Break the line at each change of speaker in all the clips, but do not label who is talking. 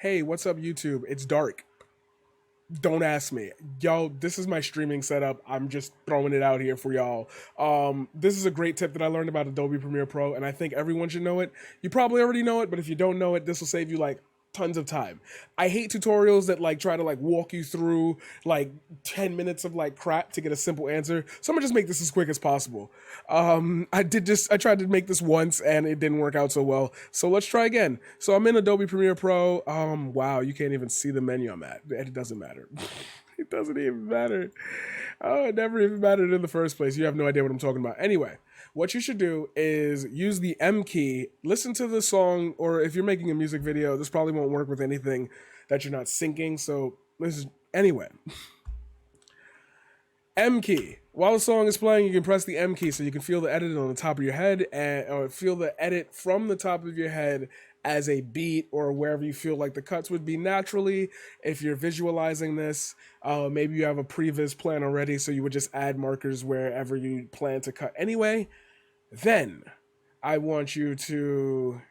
Hey, what's up, YouTube? It's dark. Don't ask me. Yo, this is my streaming setup. I'm just throwing it out here for y'all. This is a great tip that I learned about Adobe Premiere Pro, and I think everyone should know it. You probably already know it, but if you don't know it, this will save you like tons of time. I hate tutorials that like try to like walk you through like 10 minutes of like crap to get a simple answer. So I'm gonna just make this as quick as possible. I tried to make this once and it didn't work out so well. So let's try again. So I'm in Adobe Premiere Pro. Wow, you can't even see the menu I'm at. It doesn't matter. It doesn't even matter. Oh, it never even mattered in the first place. You have no idea what I'm talking about. Anyway, what you should do is use the M key, listen to the song, or if you're making a music video, this probably won't work with anything that you're not syncing. So this is, anyway, M key. While the song is playing, you can press the M key so you can feel the edit on the top of your head or feel the edit from the top of your head as a beat or wherever you feel like the cuts would be naturally. If you're visualizing this, maybe you have a previs plan already, so you would just add markers wherever you plan to cut anyway. Then I want you to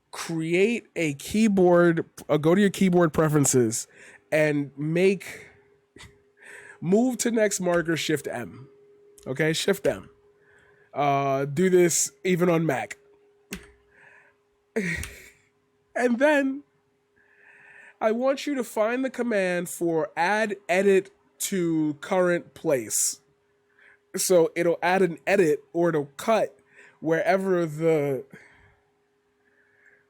create a keyboard, go to your keyboard preferences and move to next marker, Shift M. Okay, Shift M. Do this even on Mac. And then I want you to find the command for add edit to current place. So it'll add an edit or it'll cut wherever the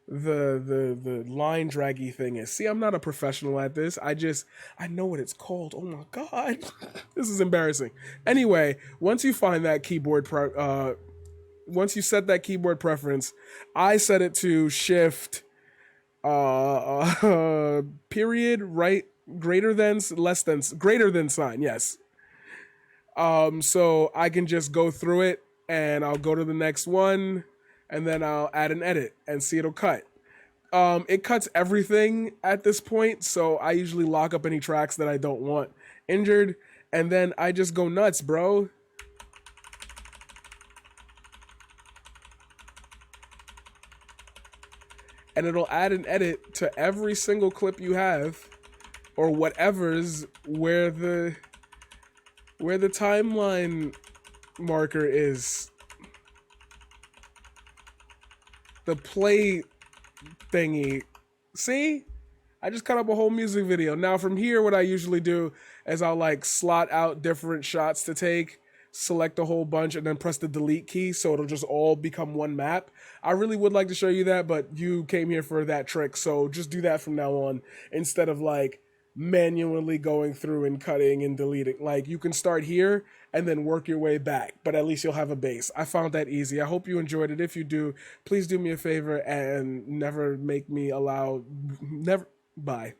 line draggy thing is. See, I'm not a professional at this. I know what it's called. Oh my god. This is embarrassing. Anyway, once you find that once you set that keyboard preference, I set it to shift period, right, greater than, less than, greater than sign, yes. So I can just go through it and I'll go to the next one and then I'll add an edit and see it'll cut. It cuts everything at this point, so I usually lock up any tracks that I don't want injured, and then I just go nuts, bro. And it'll add an edit to every single clip you have, or whatever's where the timeline marker is. The play thingy. See? I just cut up a whole music video. Now from here, what I usually do is I'll like slot out different shots to take, select a whole bunch, and then press the delete key so it'll just all become one map. I really would like to show you that, but you came here for that trick, so just do that from now on instead of like manually going through and cutting and deleting. Like, you can start here and then work your way back, but at least you'll have a base. I found that easy. I hope you enjoyed it. If you do, please do me a favor and never make me allow, never, bye.